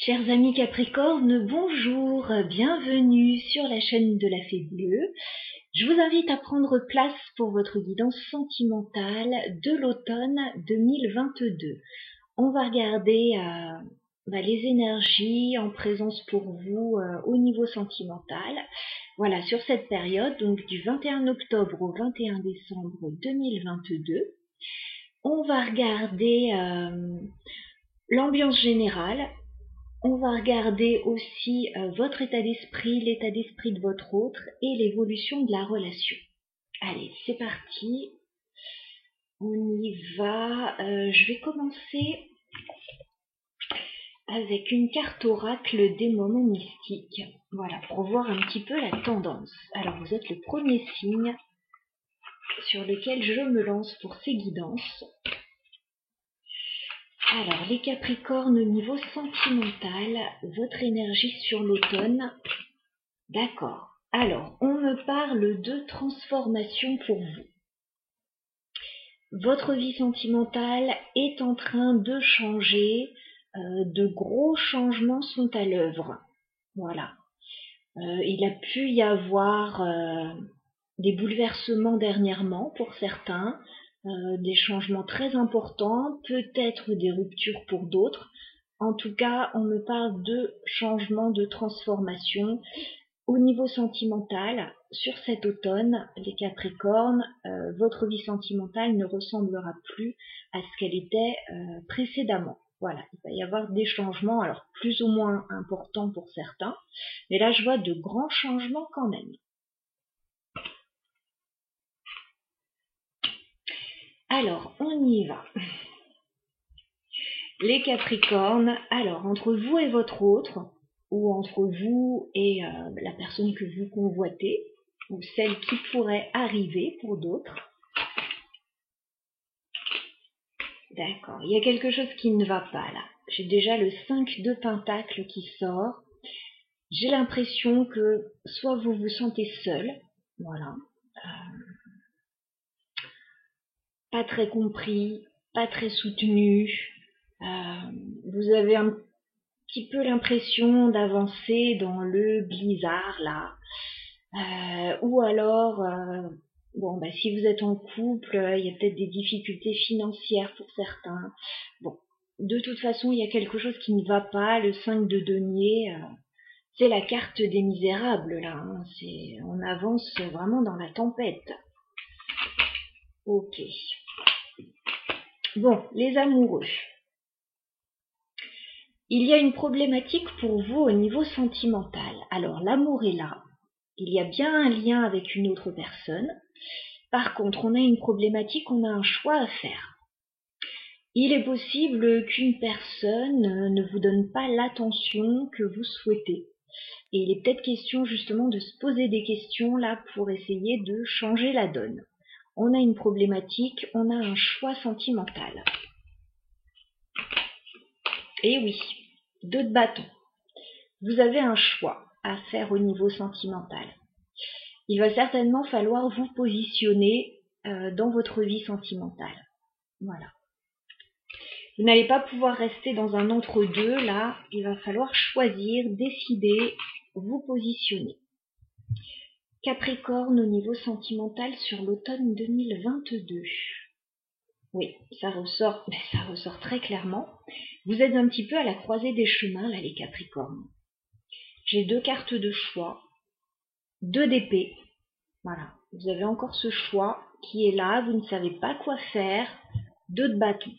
Chers amis Capricorne, bonjour, bienvenue sur la chaîne de la Fée Bleue. Je vous invite à prendre place pour votre guidance sentimentale de l'automne 2022. On va regarder les énergies en présence pour vous au niveau sentimental. Voilà, sur cette période, donc du 21 octobre au 21 décembre 2022. On va regarder l'ambiance générale. On va regarder aussi votre état d'esprit, l'état d'esprit de votre autre et l'évolution de la relation. Allez, c'est parti. On y va. Je vais commencer avec une carte oracle des moments mystiques. Voilà, pour voir un petit peu la tendance. Alors, vous êtes le premier signe sur lequel je me lance pour ces guidances. Alors, les Capricornes, au niveau sentimental, votre énergie sur l'automne. D'accord. Alors, on me parle de transformation pour vous. Votre vie sentimentale est en train de changer. De gros changements sont à l'œuvre. Voilà. Il a pu y avoir des bouleversements dernièrement pour certains. Des changements très importants, peut-être des ruptures pour d'autres. En tout cas, on me parle de changements, de transformation. Au niveau sentimental, sur cet automne, les Capricornes, votre vie sentimentale ne ressemblera plus à ce qu'elle était précédemment. Voilà, il va y avoir des changements, alors plus ou moins importants pour certains, mais là je vois de grands changements quand même. Alors, on y va. Les Capricornes, alors entre vous et votre autre, ou entre vous et la personne que vous convoitez, ou celle qui pourrait arriver pour d'autres. D'accord, il y a quelque chose qui ne va pas là. J'ai déjà le 5 de Pentacles qui sort. J'ai l'impression que soit vous vous sentez seul, voilà, pas très compris, pas très soutenu, vous avez un petit peu l'impression d'avancer dans le blizzard là, ou alors si vous êtes en couple, il y a peut-être des difficultés financières pour certains. Bon, de toute façon, il y a quelque chose qui ne va pas. Le 5 de denier, c'est la carte des misérables là, hein. On avance vraiment dans la tempête. Ok. Bon, les amoureux. Il y a une problématique pour vous au niveau sentimental. Alors, l'amour est là. Il y a bien un lien avec une autre personne. Par contre, on a une problématique, on a un choix à faire. Il est possible qu'une personne ne vous donne pas l'attention que vous souhaitez. Et il est peut-être question justement de se poser des questions là pour essayer de changer la donne. On a une problématique, on a un choix sentimental. Et oui, 2 de bâton. Vous avez un choix à faire au niveau sentimental. Il va certainement falloir vous positionner dans votre vie sentimentale. Voilà. Vous n'allez pas pouvoir rester dans un entre-deux, là. Il va falloir choisir, décider, vous positionner. Capricorne au niveau sentimental sur l'automne 2022. Oui, ça ressort très clairement. Vous êtes un petit peu à la croisée des chemins, là, les Capricornes. J'ai 2 cartes de choix, 2 d'épée. Voilà, vous avez encore ce choix qui est là, vous ne savez pas quoi faire. 2 de bâton.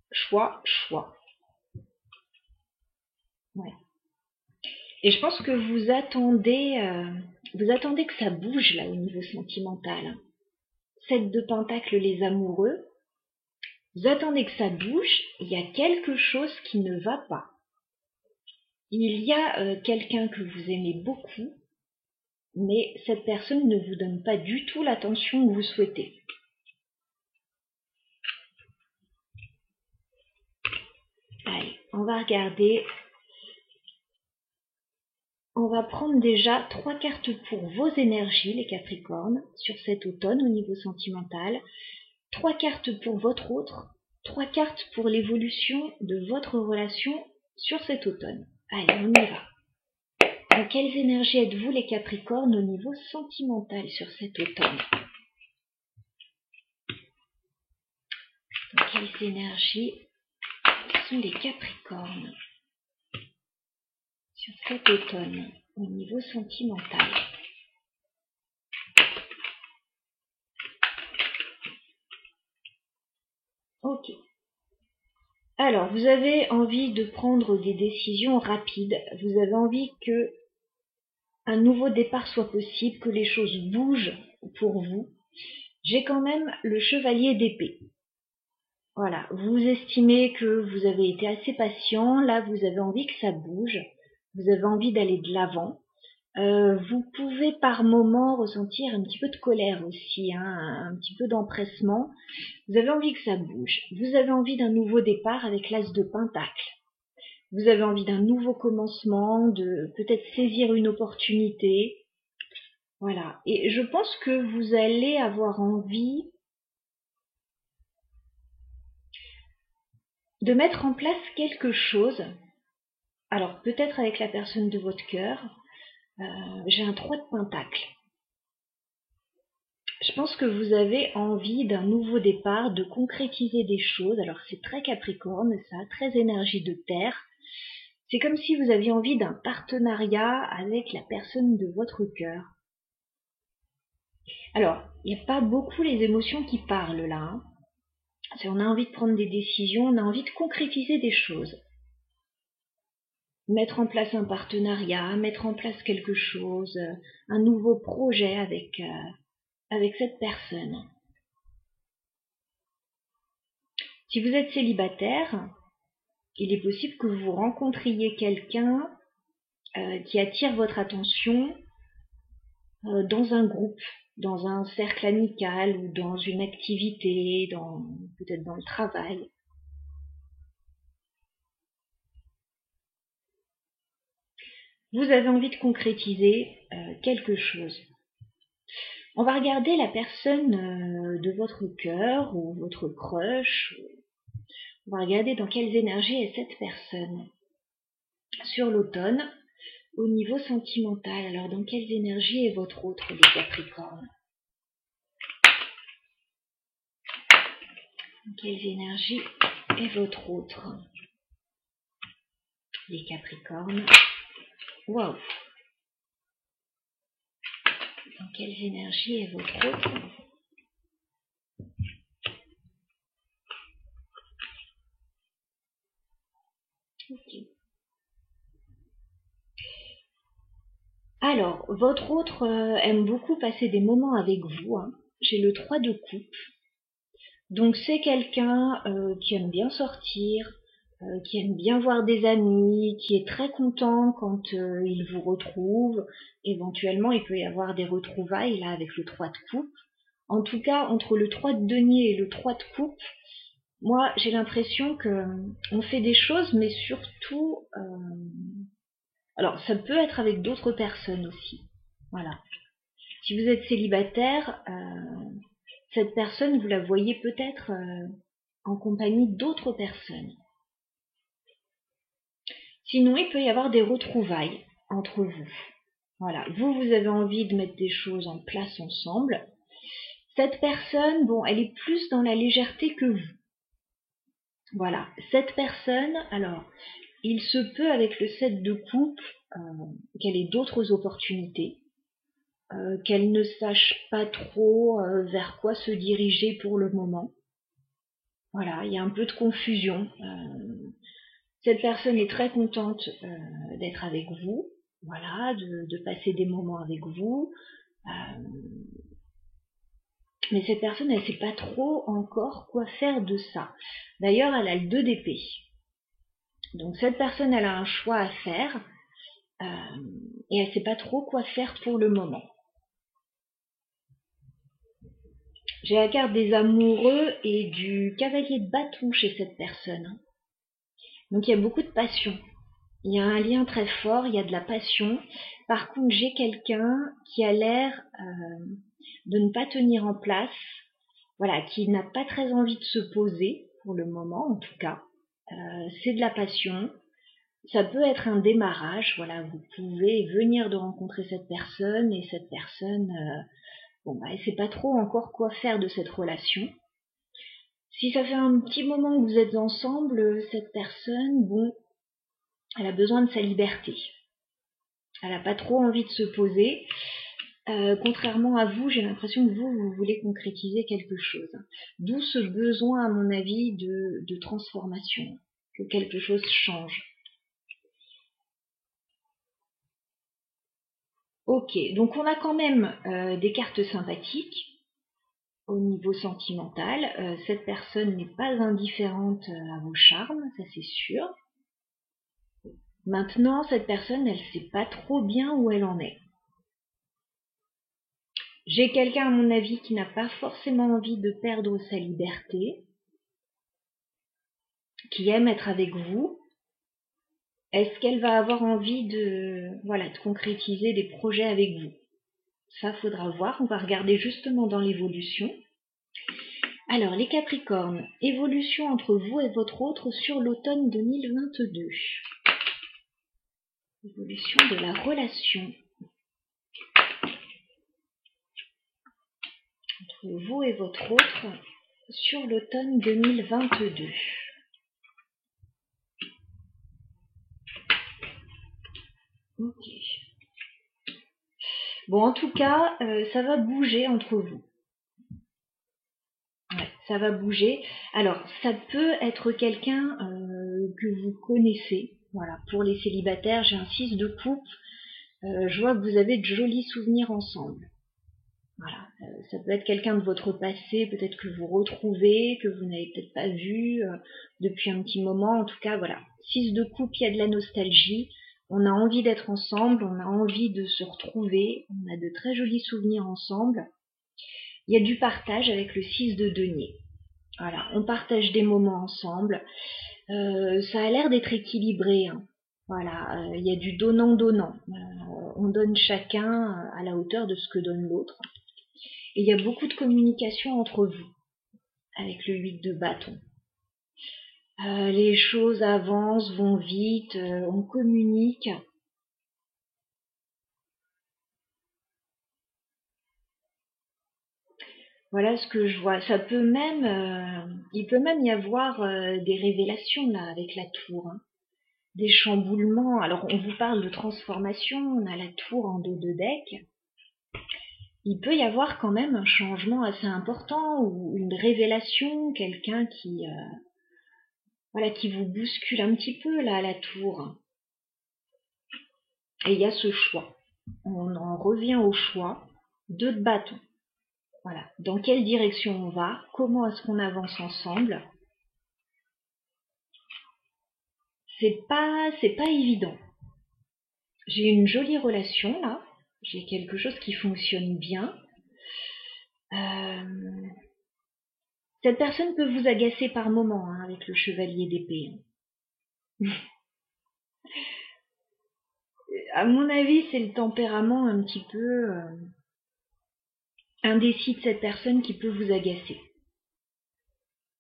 Choix. Ouais. Et je pense que vous attendez que ça bouge là au niveau sentimental. 7 de Pentacles, les amoureux. Vous attendez que ça bouge, il y a quelque chose qui ne va pas. Il y a quelqu'un que vous aimez beaucoup, mais cette personne ne vous donne pas du tout l'attention que vous souhaitez. Allez, on va regarder. On va prendre déjà 3 cartes pour vos énergies, les Capricornes, sur cet automne au niveau sentimental. 3 cartes pour votre autre 3 cartes pour l'évolution de votre relation sur cet automne. Allez, on y va. Dans quelles énergies êtes-vous les Capricornes au niveau sentimental sur cet automne? Dans quelles énergies sont les Capricornes sur cet automne au niveau sentimental? Ok. Alors, vous avez envie de prendre des décisions rapides. Vous avez envie que un nouveau départ soit possible, que les choses bougent pour vous. J'ai quand même le chevalier d'épée. Voilà, vous estimez que vous avez été assez patient, là vous avez envie que ça bouge, vous avez envie d'aller de l'avant. Vous pouvez par moments ressentir un petit peu de colère aussi, hein, un petit peu d'empressement. Vous avez envie que ça bouge, vous avez envie d'un nouveau départ avec l'as de pentacle. Vous avez envie d'un nouveau commencement, de peut-être saisir une opportunité. Voilà, et je pense que vous allez avoir envie de mettre en place quelque chose. Alors peut-être avec la personne de votre cœur. J'ai un 3 de pentacle. Je pense que vous avez envie d'un nouveau départ, de concrétiser des choses. Alors c'est très Capricorne, ça, très énergie de terre. C'est comme si vous aviez envie d'un partenariat avec la personne de votre cœur. Alors, il n'y a pas beaucoup les émotions qui parlent là. Hein. On a envie de prendre des décisions, on a envie de concrétiser des choses. Mettre en place un partenariat, mettre en place quelque chose, un nouveau projet avec cette personne. Si vous êtes célibataire, il est possible que vous rencontriez quelqu'un qui attire votre attention dans un groupe, dans un cercle amical ou dans une activité, peut-être dans le travail. Vous avez envie de concrétiser quelque chose. On va regarder la personne de votre cœur ou votre crush. On va regarder dans quelles énergies est cette personne. Sur l'automne, au niveau sentimental, alors dans quelles énergies est votre autre, les Capricornes? Dans quelles énergies est votre autre, les Capricornes? Waouh! Dans quelles énergies est votre autre? Ok. Alors, votre autre aime beaucoup passer des moments avec vous. Hein. J'ai le 3 de coupe. Donc c'est quelqu'un qui aime bien sortir, qui aime bien voir des amis, qui est très content quand il vous retrouve. Éventuellement, il peut y avoir des retrouvailles là avec le 3 de coupe. En tout cas, entre le 3 de denier et le 3 de coupe, moi j'ai l'impression que on fait des choses, mais surtout... Alors, ça peut être avec d'autres personnes aussi. Voilà. Si vous êtes célibataire, cette personne, vous la voyez peut-être en compagnie d'autres personnes. Sinon, il peut y avoir des retrouvailles entre vous. Voilà. Vous avez envie de mettre des choses en place ensemble. Cette personne, bon, elle est plus dans la légèreté que vous. Voilà. Cette personne, alors, il se peut avec le 7 de coupe qu'elle ait d'autres opportunités. Qu'elle ne sache pas trop vers quoi se diriger pour le moment. Voilà, il y a un peu de confusion. Cette personne est très contente d'être avec vous, voilà, de passer des moments avec vous. Mais cette personne, elle ne sait pas trop encore quoi faire de ça. D'ailleurs, elle a le 2 d'épée. Donc cette personne, elle a un choix à faire et elle ne sait pas trop quoi faire pour le moment. J'ai la carte des amoureux et du cavalier de bâton chez cette personne. Donc il y a beaucoup de passion. Il y a un lien très fort, il y a de la passion. Par contre, j'ai quelqu'un qui a l'air de ne pas tenir en place, voilà, qui n'a pas très envie de se poser. pour le moment en tout cas. C'est de la passion. Ça peut être un démarrage, voilà, vous pouvez venir de rencontrer cette personne et cette personne, elle sait pas trop encore quoi faire de cette relation. Si ça fait un petit moment que vous êtes ensemble, cette personne, elle a besoin de sa liberté. Elle n'a pas trop envie de se poser. Contrairement à vous, j'ai l'impression que vous voulez concrétiser quelque chose. D'où ce besoin, à mon avis, de transformation, que quelque chose change. Ok, donc on a quand même des cartes sympathiques au niveau sentimental. Cette personne n'est pas indifférente à vos charmes, ça c'est sûr. Maintenant, cette personne, elle sait pas trop bien où elle en est. J'ai quelqu'un, à mon avis, qui n'a pas forcément envie de perdre sa liberté, qui aime être avec vous. Est-ce qu'elle va avoir envie de concrétiser des projets avec vous? Ça, faudra voir. On va regarder justement dans l'évolution. Alors, les Capricornes, évolution entre vous et votre autre sur l'automne 2022. Évolution de la relation entre vous et votre autre sur l'automne 2022. Ok. Bon, en tout cas, ça va bouger entre vous. Ouais, ça va bouger. Alors, ça peut être quelqu'un que vous connaissez. Voilà, pour les célibataires, j'ai un 6 de coupe. Je vois que vous avez de jolis souvenirs ensemble. Voilà, ça peut être quelqu'un de votre passé, peut-être que vous retrouvez, que vous n'avez peut-être pas vu depuis un petit moment. En tout cas, voilà, 6 de coupe, il y a de la nostalgie. On a envie d'être ensemble, on a envie de se retrouver, on a de très jolis souvenirs ensemble. Il y a du partage avec le 6 de denier. Voilà, on partage des moments ensemble. Ça a l'air d'être équilibré. Hein. Voilà, il y a du donnant-donnant. On donne chacun à la hauteur de ce que donne l'autre. Et il y a beaucoup de communication entre vous, avec le 8 de bâton. Les choses avancent, vont vite, on communique. Voilà ce que je vois. Ça peut même, il peut même y avoir des révélations là avec la tour, hein. Des chamboulements. Alors on vous parle de transformation, on a la tour en dos de deck. Il peut y avoir quand même un changement assez important ou une révélation, quelqu'un qui vous bouscule un petit peu là à la tour. Et il y a ce choix. On en revient au choix. 2 de bâton. Voilà. Dans quelle direction on va? Comment est-ce qu'on avance ensemble? C'est pas évident. J'ai une jolie relation là. J'ai quelque chose qui fonctionne bien. Cette personne peut vous agacer par moments hein, avec le chevalier d'épée. À mon avis, c'est le tempérament un petit peu indécis de cette personne qui peut vous agacer.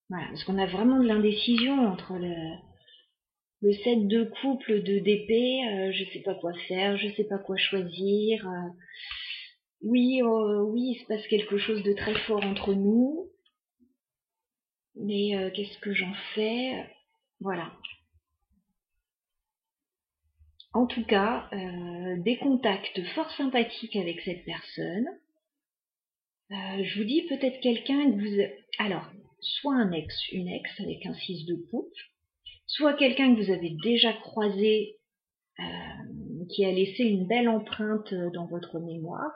Voilà, parce qu'on a vraiment de l'indécision entre le 7 de couple d'épée, je sais pas quoi faire, je sais pas quoi choisir. Oui, il se passe quelque chose de très fort entre nous, mais qu'est-ce que j'en fais? Voilà. En tout cas, des contacts fort sympathiques avec cette personne. Je vous dis peut-être quelqu'un que vous... Alors, soit un ex, une ex avec un 6 de coupe, soit quelqu'un que vous avez déjà croisé, qui a laissé une belle empreinte dans votre mémoire.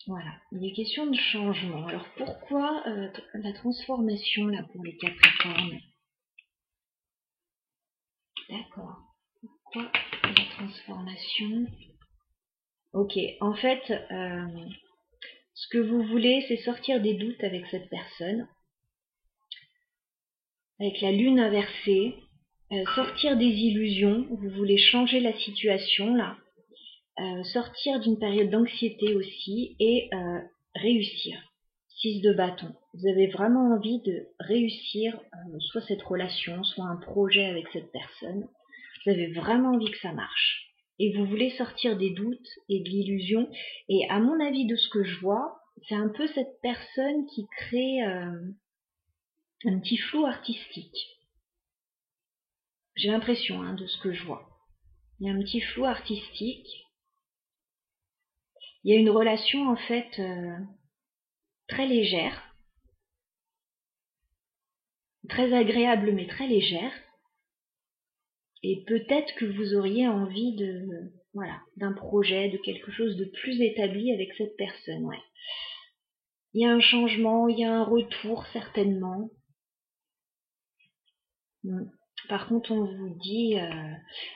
Voilà, il est question de changement. Alors pourquoi la transformation là pour les Capricornes? D'accord. Pourquoi la transformation? Ok, en fait, ce que vous voulez, c'est sortir des doutes avec cette personne, avec la lune inversée, sortir des illusions. Vous voulez changer la situation là, sortir d'une période d'anxiété aussi et réussir. 6 de bâton. Vous avez vraiment envie de réussir soit cette relation, soit un projet avec cette personne. Vous avez vraiment envie que ça marche. Et vous voulez sortir des doutes et de l'illusion. Et à mon avis, de ce que je vois, c'est un peu cette personne qui crée un petit flou artistique. J'ai l'impression de ce que je vois. Il y a un petit flou artistique. Il y a une relation en fait très légère, très agréable mais très légère. Et peut-être que vous auriez envie d'un projet, de quelque chose de plus établi avec cette personne, ouais. Il y a un changement, il y a un retour certainement. Par contre, on vous dit,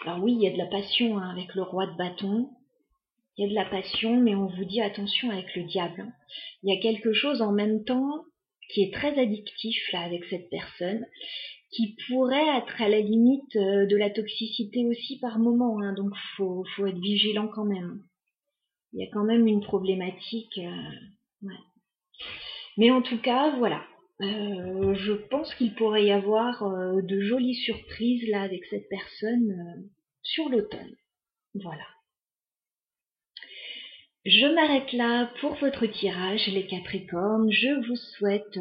alors oui, il y a de la passion avec le roi de bâton. Il y a de la passion, mais on vous dit attention avec le diable. Il y a quelque chose en même temps qui est très addictif là avec cette personne, qui pourrait être à la limite de la toxicité aussi par moment, donc faut être vigilant quand même. Il y a quand même une problématique. Ouais. Mais en tout cas, voilà. Je pense qu'il pourrait y avoir de jolies surprises là avec cette personne sur l'automne. Voilà. Je m'arrête là pour votre tirage, les Capricornes. Je vous souhaite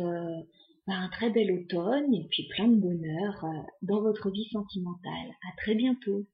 un très bel automne et puis plein de bonheur dans votre vie sentimentale. À très bientôt.